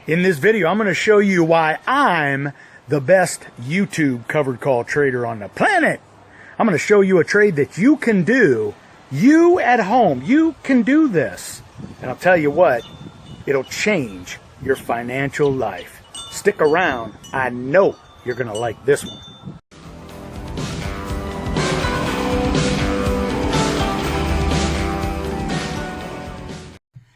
In this video, I'm going to show you why I'm the best YouTube covered call trader on the planet. I'm going to show you a trade that you can do. You at home, you can do this. And I'll tell you what, it'll change your financial life. Stick around. I know you're going to like this one.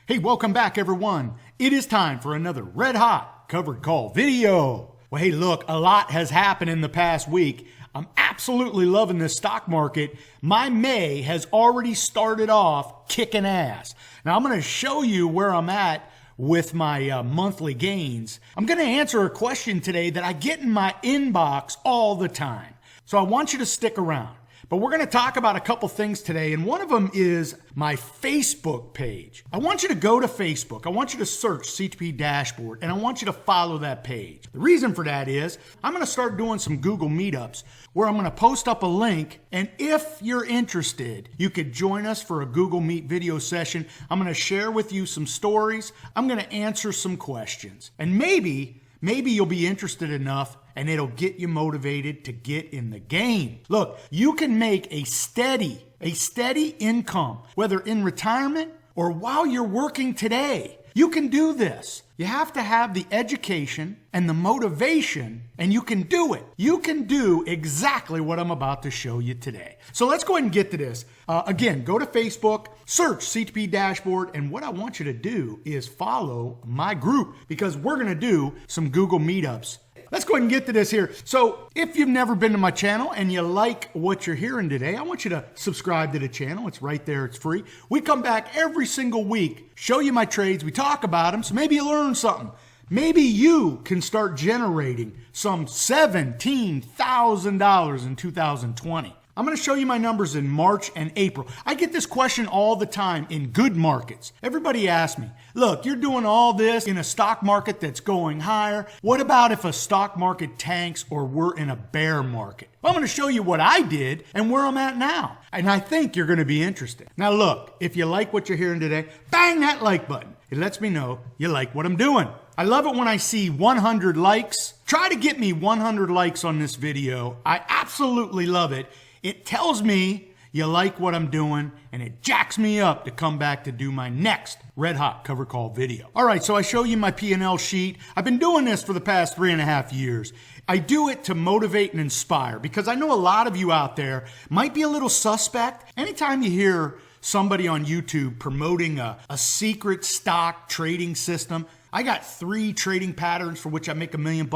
Hey, welcome back everyone. It is time for another red hot covered call video. Well, hey, look, a lot has happened in the past week. I'm absolutely loving this stock market. My May has already started off kicking ass. Now I'm going to show you where I'm at with my monthly gains. I'm going to answer a question today that I get in my inbox all the time. So I want you to stick around. But we're going to talk about a couple things today, and one of them is my Facebook page. I want you to go to Facebook. I want you to search CTP Dashboard, and I want you to follow that page. The reason for that is I'm going to start doing some Google Meetups where I'm going to post up a link, and if you're interested, you could join us for a Google Meet video session. I'm going to share with you some stories. I'm going to answer some questions, and maybe you'll be interested enough and it'll get you motivated to get in the game. Look, you can make a steady income, whether in retirement or while you're working today. You can do this. You have to have the education and the motivation, and you can do it. You can do exactly what I'm about to show you today. So let's go ahead and get to this. Again, go to Facebook, search CTP Dashboard, and what I want you to do is follow my group because we're going to do some Google Meetups. Let's go ahead and get to this here. So if you've never been to my channel and you like what you're hearing today, I want you to subscribe to the channel. It's right there. It's free. We come back every single week, show you my trades. We talk about them. So maybe you learn something. Maybe you can start generating some $17,000 in 2020. I'm going to show you my numbers in March and April. I get this question all the time in good markets. Everybody asks me, look, you're doing all this in a stock market that's going higher. What about if a stock market tanks or we're in a bear market? Well, I'm going to show you what I did and where I'm at now. And I think you're going to be interested. Now, look, if you like what you're hearing today, bang that like button. It lets me know you like what I'm doing. I love it when I see 100 likes. Try to get me 100 likes on this video. I absolutely love it. It tells me you like what I'm doing, and it jacks me up to come back to do my next red hot cover call video. All right, so I show you my P&L sheet. I've been doing this for the past 3.5 years. I do it to motivate and inspire because I know a lot of you out there might be a little suspect. Anytime you hear somebody on YouTube promoting a secret stock trading system, I got 3 trading patterns for which I make $1 million.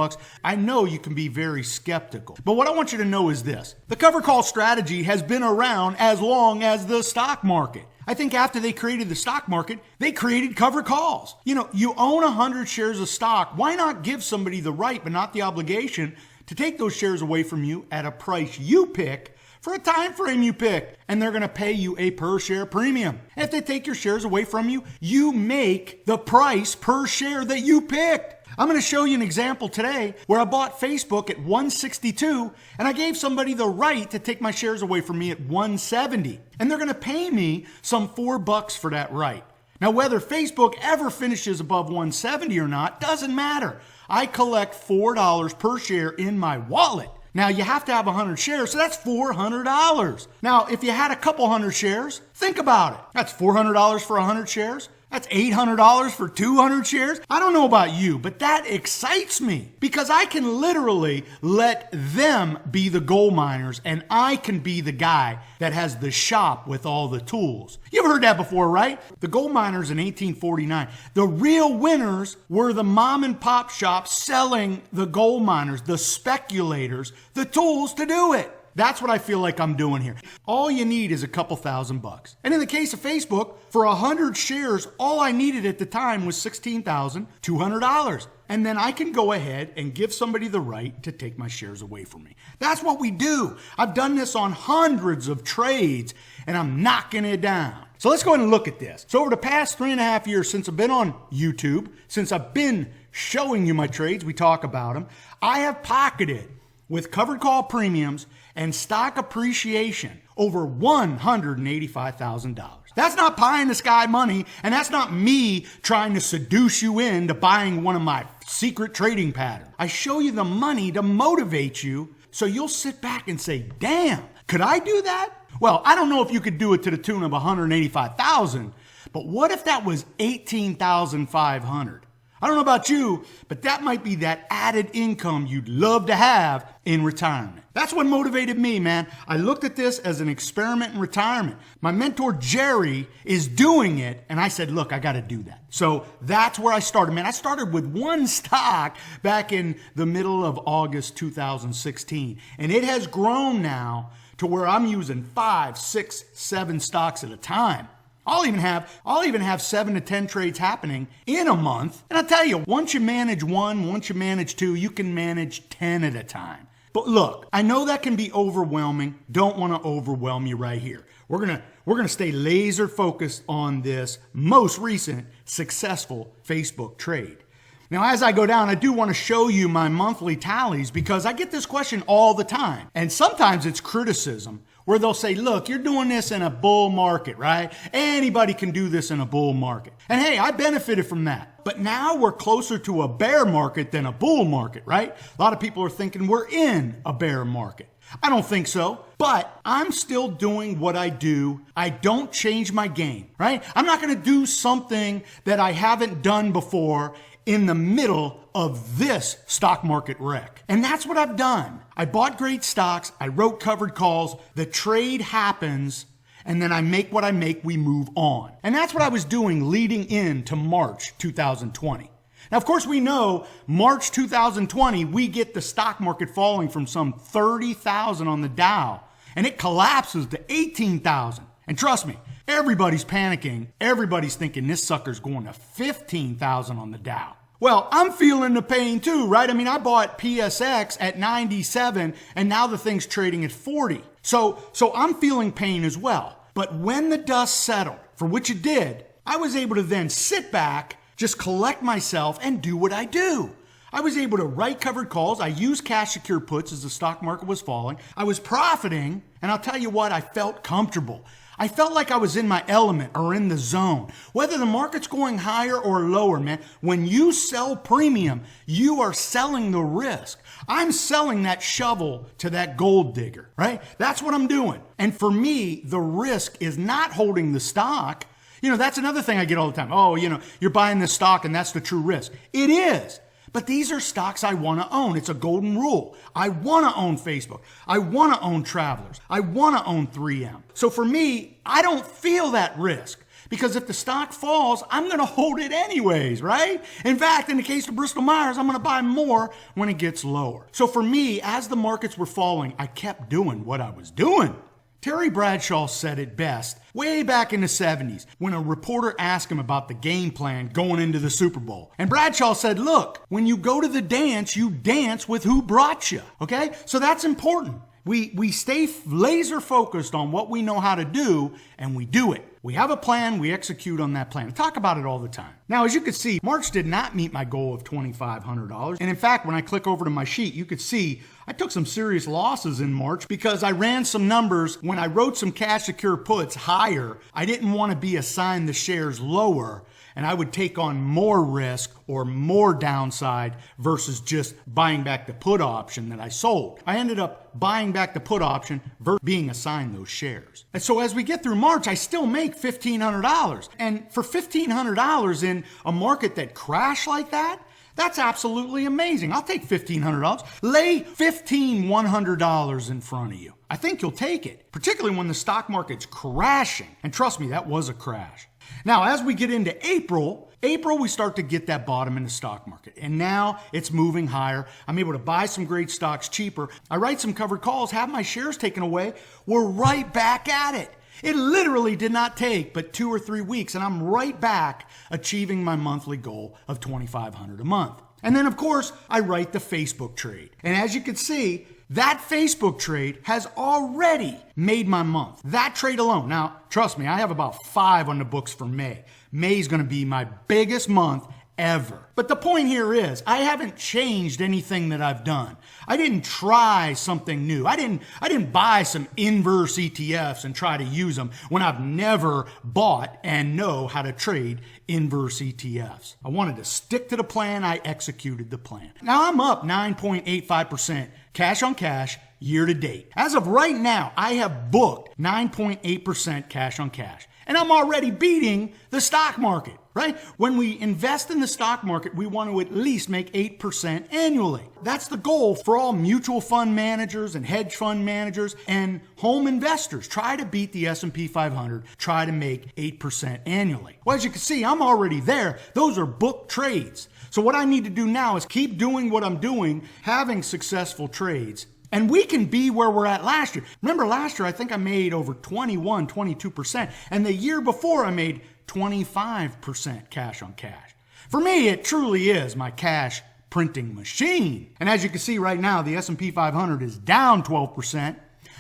I know you can be very skeptical. But what I want you to know is this. The cover call strategy has been around as long as the stock market. I think after they created the stock market, they created cover calls. You know, you own 100 shares of stock. Why not give somebody the right, but not the obligation, to take those shares away from you at a price you pick for a time frame you pick, and they're going to pay you a per share premium. And if they take your shares away from you, you make the price per share that you picked. I'm going to show you an example today where I bought Facebook at 162 and I gave somebody the right to take my shares away from me at 170. And they're going to pay me some $4 for that right. Now, whether Facebook ever finishes above 170 or not doesn't matter. I collect $4 per share in my wallet. Now, you have to have 100 shares, so that's $400. Now, if you had a couple hundred shares, think about it. That's $400 for 100 shares. That's $800 for 200 shares. I don't know about you, but that excites me because I can literally let them be the gold miners and I can be the guy that has the shop with all the tools. You've heard that before, right? The gold miners in 1849, the real winners were the mom and pop shops selling the gold miners, the speculators, the tools to do it. That's what I feel like I'm doing here. All you need is a couple $1,000. And in the case of Facebook, for 100 shares, all I needed at the time was $16,200. And then I can go ahead and give somebody the right to take my shares away from me. That's what we do. I've done this on hundreds of trades, and I'm knocking it down. So let's go ahead and look at this. So over the past 3.5 years since I've been on YouTube, since I've been showing you my trades, we talk about them, I have pocketed with covered call premiums and stock appreciation over $185,000. That's not pie in the sky money, and that's not me trying to seduce you into buying one of my secret trading patterns. I show you the money to motivate you so you'll sit back and say, damn, could I do that? Well, I don't know if you could do it to the tune of $185,000, but what if that was $18,500? I don't know about you, but that might be that added income you'd love to have in retirement. That's what motivated me, man. I looked at this as an experiment in retirement. My mentor, Jerry, is doing it, and I said, look, I got to do that. So that's where I started, man. I started with one stock back in the middle of August 2016, and it has grown now to where I'm using 5, 6, 7 stocks at a time. I'll even have 7 to 10 trades happening in a month. And I'll tell you, once you manage one, once you manage two, you can manage 10 at a time. But look, I know that can be overwhelming. Don't want to overwhelm you right here. We're gonna stay laser focused on this most recent successful Facebook trade. Now, as I go down, I do want to show you my monthly tallies because I get this question all the time. And sometimes it's criticism where they'll say, look, you're doing this in a bull market, right? Anybody can do this in a bull market. And hey, I benefited from that. But now we're closer to a bear market than a bull market, right? A lot of people are thinking we're in a bear market. I don't think so, but I'm still doing what I do. I don't change my game, right? I'm not going to do something that I haven't done before in the middle of this stock market wreck. And that's what I've done. I bought great stocks. I wrote covered calls. The trade happens. And then I make what I make. We move on. And that's what I was doing leading into March 2020. Now, of course, we know March 2020, we get the stock market falling from some 30,000 on the Dow, and it collapses to 18,000. And trust me, everybody's panicking. Everybody's thinking this sucker's going to 15,000 on the Dow. Well, I'm feeling the pain too, right? I mean, I bought PSX at 97, and now the thing's trading at 40. So I'm feeling pain as well. But when the dust settled, for which it did, I was able to then sit back, just collect myself and do what I do. I was able to write covered calls. I used cash secure puts as the stock market was falling. I was profiting, and I'll tell you what, I felt comfortable. I felt like I was in my element or in the zone. Whether the market's going higher or lower, man, when you sell premium, you are selling the risk. I'm selling that shovel to that gold digger, right? That's what I'm doing. And for me, the risk is not holding the stock. You know, that's another thing I get all the time. Oh, you're buying this stock and that's the true risk. It is. But these are stocks I want to own. It's a golden rule. I want to own Facebook. I want to own Travelers. I want to own 3M. So for me, I don't feel that risk because if the stock falls, I'm going to hold it anyways, right? In fact, in the case of Bristol Myers, I'm going to buy more when it gets lower. So for me, as the markets were falling, I kept doing what I was doing. Terry Bradshaw said it best way back in the 70s when a reporter asked him about the game plan going into the Super Bowl. And Bradshaw said, look, when you go to the dance, you dance with who brought you. Okay? So that's important. We stay laser focused on what we know how to do and we do it. We have a plan, we execute on that plan. I talk about it all the time. Now, as you can see, March did not meet my goal of $2,500. And in fact, when I click over to my sheet, you could see I took some serious losses in March because I ran some numbers. When I wrote some cash secure puts higher, I didn't want to be assigned the shares lower. And I would take on more risk or more downside versus just buying back the put option that I sold. I ended up buying back the put option versus being assigned those shares. And so as we get through March, I still make $1,500. And for $1,500 in a market that crashed like that, that's absolutely amazing. I'll take $1,500. Lay $1,100 in front of you. I think you'll take it, particularly when the stock market's crashing. And trust me, that was a crash. Now, as we get into April, we start to get that bottom in the stock market. And now it's moving higher. I'm able to buy some great stocks cheaper. I write some covered calls, have my shares taken away. We're right back at it. It literally did not take but 2 or 3 weeks, and I'm right back achieving my monthly goal of $2,500 a month. And then, of course, I write the Facebook trade. And as you can see, that Facebook trade has already made my month. That trade alone. Now, trust me, I have about 5 on the books for May. May is going to be my biggest month ever. But the point here is, I haven't changed anything that I've done. I didn't try something new. I didn't buy some inverse ETFs and try to use them when I've never bought and know how to trade inverse ETFs. I wanted to stick to the plan. I executed the plan. Now I'm up 9.85% cash on cash year to date. As of right now, I have booked 9.8% cash on cash. And I'm already beating the stock market, right? When we invest in the stock market, we want to at least make 8% annually. That's the goal for all mutual fund managers and hedge fund managers and home investors. Try to beat the S&P 500. Try to make 8% annually. Well, as you can see, I'm already there. Those are booked trades. So what I need to do now is keep doing what I'm doing, having successful trades. And we can be where we're at last year. Remember last year, I think I made over 22%. And the year before, I made 25% cash on cash. For me, it truly is my cash printing machine. And as you can see right now, the S&P 500 is down 12%.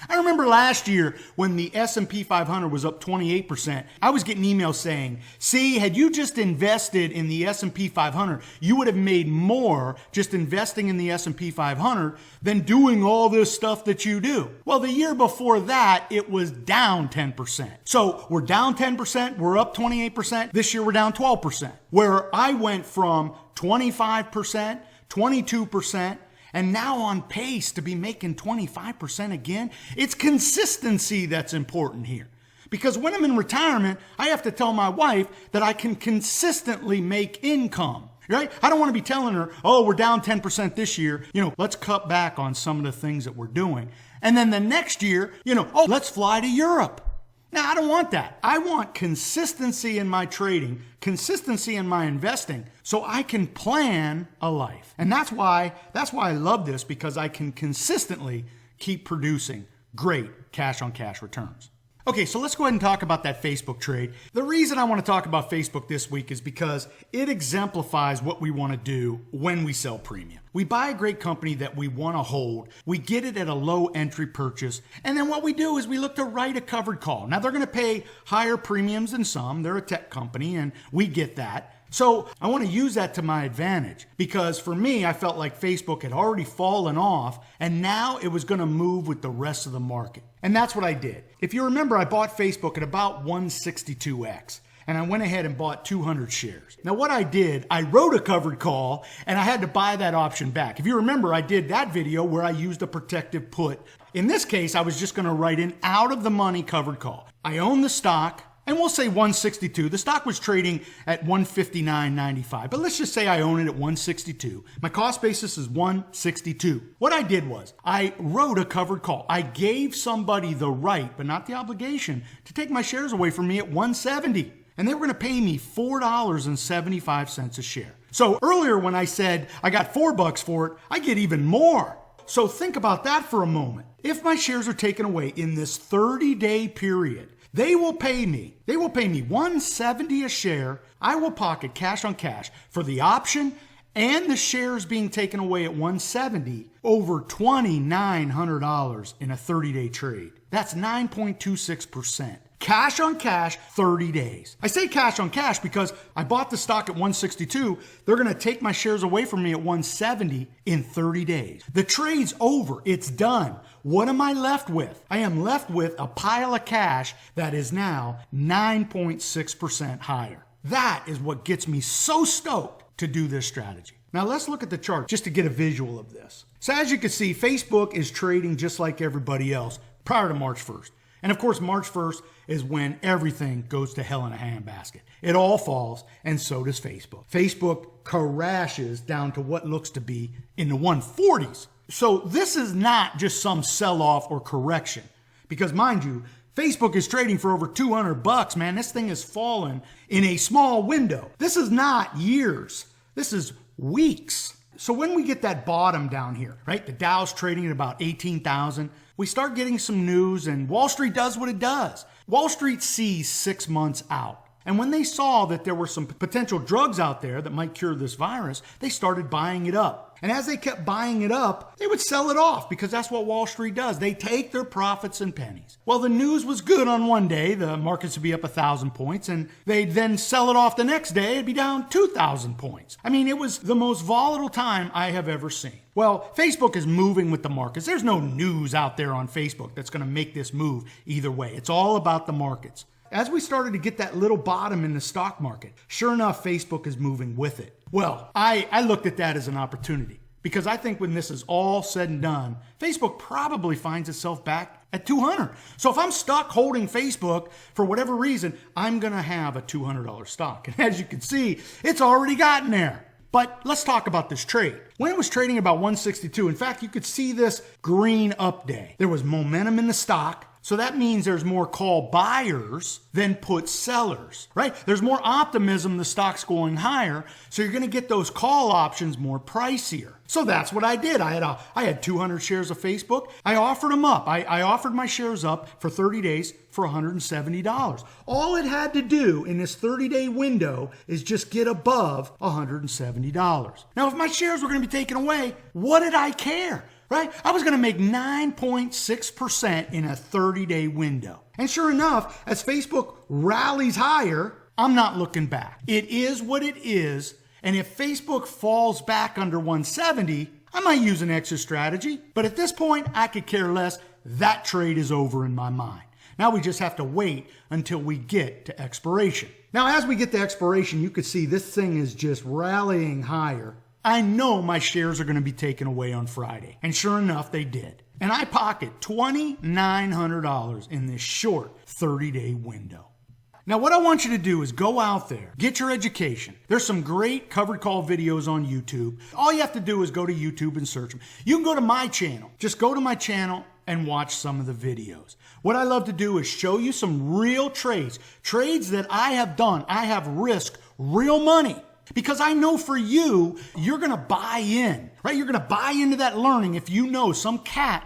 I remember last year when the S&P 500 was up 28%, I was getting emails saying, see, had you just invested in the S&P 500, you would have made more just investing in the S&P 500 than doing all this stuff that you do. Well, the year before that, it was down 10%. So we're down 10%, we're up 28%. This year we're down 12%, where I went from 25%, 22%, and now on pace to be making 25% again. It's consistency that's important here. Because when I'm in retirement, I have to tell my wife that I can consistently make income, right? I don't want to be telling her, oh, we're down 10% this year. Let's cut back on some of the things that we're doing. And then the next year, oh, let's fly to Europe. Now, I don't want that. I want consistency in my trading, consistency in my investing, so I can plan a life. And that's why I love this, because I can consistently keep producing great cash on cash returns. Okay, so let's go ahead and talk about that Facebook trade. The reason I want to talk about Facebook this week is because it exemplifies what we want to do when we sell premium. We buy a great company that we want to hold, we get it at a low entry purchase, and then what we do is we look to write a covered call. Now, they're going to pay higher premiums than some. They're a tech company, and we get that. So I want to use that to my advantage, because for me, I felt like Facebook had already fallen off and now it was going to move with the rest of the market. And that's what I did. If you remember, I bought Facebook at about 162x. And I went ahead and bought 200 shares. Now what I did, I wrote a covered call and I had to buy that option back. If you remember, I did that video where I used a protective put. In this case, I was just going to write an out of the money covered call. I own the stock. And we'll say 162. The stock was trading at 159.95, but let's just say I own it at 162. My cost basis is 162. What I did was I wrote a covered call. I gave somebody the right, but not the obligation, to take my shares away from me at 170. And they were going to pay me $4.75 a share. So earlier when I said I got $4 for it, I get even more. So think about that for a moment. If my shares are taken away in this 30-day period, they will pay me $170 a share. I will pocket cash on cash for the option and the shares being taken away at $170, over $2,900 in a 30-day trade. That's 9.26%. Cash on cash, 30 days. I say cash on cash because I bought the stock at 162. They're going to take my shares away from me at 170 in 30 days. The trade's over. It's done. What am I left with? I am left with a pile of cash that is now 9.6% higher. That is what gets me so stoked to do this strategy. Now let's look at the chart just to get a visual of this. So as you can see, Facebook is trading just like everybody else prior to March 1st. And of course, March 1st is when everything goes to hell in a handbasket. It all falls, and so does Facebook. Facebook crashes down to what looks to be in the 140s. So this is not just some sell-off or correction. Because mind you, Facebook is trading for over $200, man. This thing has fallen in a small window. This is not years. This is weeks. So when we get that bottom down here, right? The Dow's trading at about 18,000. We start getting some news and Wall Street does what it does. Wall Street sees 6 months out. And when they saw that there were some potential drugs out there that might cure this virus, they started buying it up. And as they kept buying it up, they would sell it off because that's what Wall Street does. They take their profits in pennies. Well, the news was good on one day. The markets would be up 1,000 points, and they'd then sell it off the next day. It'd be down 2,000 points. I mean, it was the most volatile time I have ever seen. Well, Facebook is moving with the markets. There's no news out there on Facebook that's going to make this move either way. It's all about the markets. As we started to get that little bottom in the stock market, sure enough, Facebook is moving with it. Well, I looked at that as an opportunity because I think when this is all said and done, Facebook probably finds itself back at 200. So if I'm stuck holding Facebook for whatever reason, I'm going to have a $200 stock. And as you can see, it's already gotten there. But let's talk about this trade. When it was trading about 162, in fact, you could see this green up day. There was momentum in the stock. So that means there's more call buyers than put sellers, right? There's more optimism the stock's going higher, so you're going to get those call options more pricier. So that's what I did. I had 200 shares of Facebook. I offered them up. I offered my shares up for 30 days for $170. All it had to do in this 30-day window is just get above $170. Now, if my shares were going to be taken away, what did I care? Right? I was going to make 9.6% in a 30-day window. And sure enough, as Facebook rallies higher, I'm not looking back. It is what it is. And if Facebook falls back under 170, I might use an exit strategy. But at this point, I could care less. That trade is over in my mind. Now we just have to wait until we get to expiration. Now, as we get to expiration, you can see this thing is just rallying higher. I know my shares are going to be taken away on Friday. And sure enough, they did. And I pocket $2,900 in this short 30-day window. Now, what I want you to do is go out there, get your education. There's some great covered call videos on YouTube. All you have to do is go to YouTube and search them. You can go to my channel. Just go to my channel and watch some of the videos. What I love to do is show you some real trades that I have done. I have risked real money. Because I know for you, you're going to buy in, right? You're going to buy into that learning if you know some cat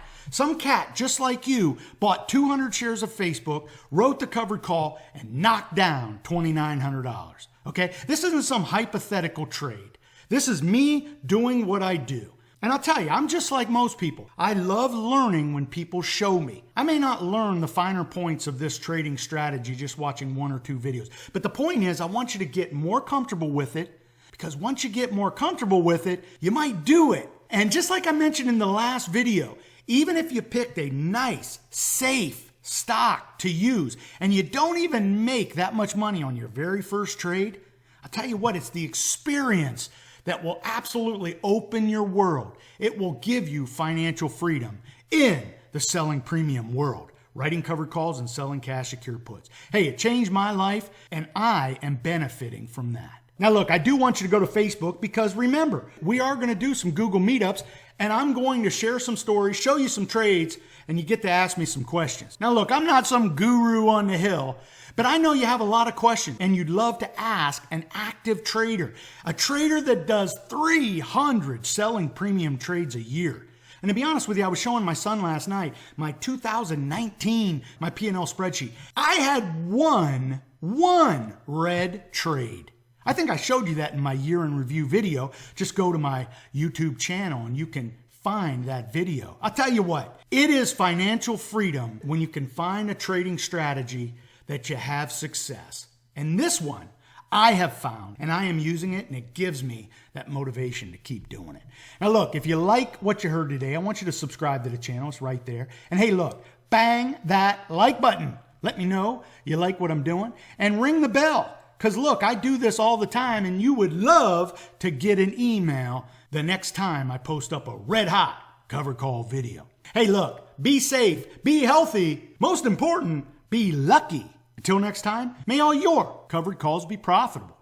just like you bought 200 shares of Facebook, wrote the covered call, and knocked down $2,900, okay? This isn't some hypothetical trade. This is me doing what I do. And I'll tell you, I'm just like most people. I love learning when people show me. I may not learn the finer points of this trading strategy just watching one or two videos. But the point is, I want you to get more comfortable with it, because once you get more comfortable with it, you might do it. And just like I mentioned in the last video, even if you picked a nice, safe stock to use, and you don't even make that much money on your very first trade, I'll tell you what, it's the experience that will absolutely open your world. It will give you financial freedom in the selling premium world, writing covered calls and selling cash secured puts. Hey, it changed my life, and I am benefiting from that. Now look, I do want you to go to Facebook because remember, we are going to do some Google Meetups, and I'm going to share some stories, show you some trades, and you get to ask me some questions. Now look, I'm not some guru on the hill, but I know you have a lot of questions and you'd love to ask an active trader, a trader that does 300 selling premium trades a year. And to be honest with you, I was showing my son last night my 2019, my P&L spreadsheet. I had one red trade. I think I showed you that in my year in review video. Just go to my YouTube channel and you can find that video. I'll tell you what, it is financial freedom when you can find a trading strategy that you have success. And this one I have found, and I am using it, and it gives me that motivation to keep doing it. Now look, if you like what you heard today, I want you to subscribe to the channel. It's right there. And hey, look, bang that like button. Let me know you like what I'm doing. And ring the bell. Because look, I do this all the time, and you would love to get an email the next time I post up a red hot covered call video. Hey, look, be safe, be healthy, most important, be lucky. Until next time, may all your covered calls be profitable.